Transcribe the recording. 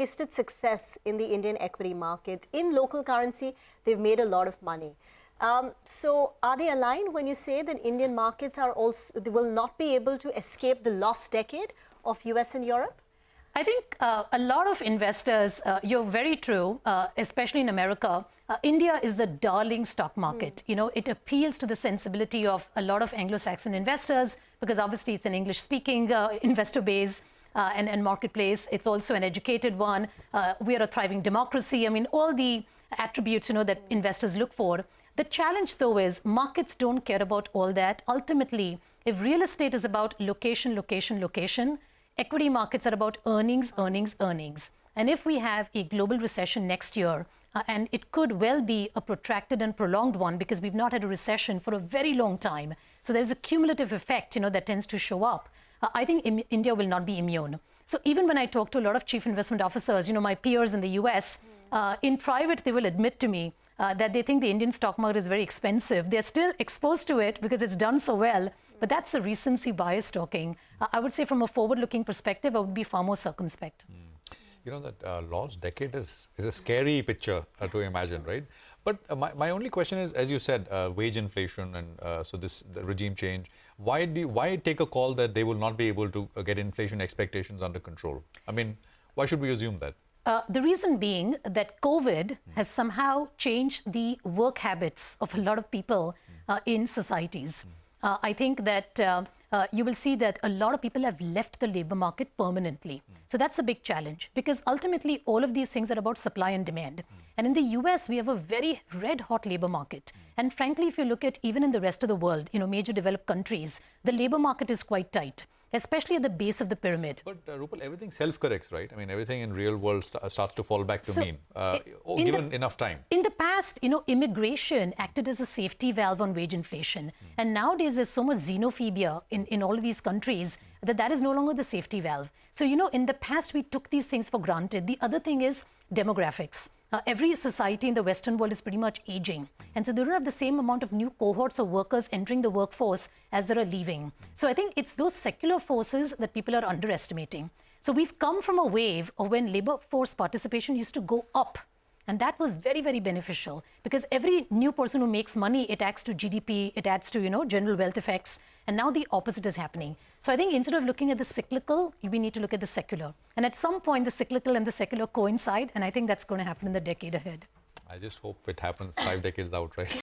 Tasted success in the Indian equity markets. In local currency, they've made a lot of money. So are they aligned when you say that Indian markets are also will not be able to escape the lost decade of US and Europe? I think a lot of investors, you're very true, especially in America, India is the darling stock market. You know, it appeals to the sensibility of a lot of Anglo-Saxon investors because obviously it's an English-speaking investor base and marketplace. It's also an educated one. We are a thriving democracy. I mean, all the attributes, you know, that investors look for. The challenge, though, is markets don't care about all that. Ultimately, if real estate is about location, location, location, equity markets are about earnings, earnings, earnings. And if we have a global recession next year, and it could well be a protracted and prolonged one because we've not had a recession for a very long time. So there's a cumulative effect, you know, that tends to show up. I think India will not be immune. So even when I talk to a lot of chief investment officers, you know, my peers in the US, in private, they will admit to me that they think the Indian stock market is very expensive. They're still exposed to it because it's done so well. But that's the recency bias talking. I would say from a forward-looking perspective, I would be far more circumspect. You know, that lost decade is a scary picture to imagine, right? But my only question is, as you said, wage inflation and so the regime change. Why take a call that they will not be able to get inflation expectations under control? I mean, why should we assume that? The reason being that COVID has somehow changed the work habits of a lot of people in societies. I think that you will see that a lot of people have left the labor market permanently. So that's a big challenge because ultimately all of these things are about supply and demand. And in the US, we have a very red hot labor market. And frankly, if you look at even in the rest of the world, you know, major developed countries, the labor market is quite tight, especially at the base of the pyramid. But Rupal, everything self-corrects, right? I mean, everything in real world starts to fall back to mean, given enough time. In the past, you know, immigration acted as a safety valve on wage inflation. And nowadays, there's so much xenophobia in all of these countries that is no longer the safety valve. So, you know, in the past, we took these things for granted. The other thing is demographics. Every society in the Western world is pretty much aging. And so they don't have the same amount of new cohorts of workers entering the workforce as there are leaving. So I think it's those secular forces that people are underestimating. So we've come from a wave of when labor force participation used to go up. And that was very, very beneficial because every new person who makes money, it adds to GDP, it adds to, you know, general wealth effects. And now the opposite is happening. So I think instead of looking at the cyclical, we need to look at the secular. And at some point, the cyclical and the secular coincide. And I think that's going to happen in the decade ahead. I just hope it happens 5 decades out, right?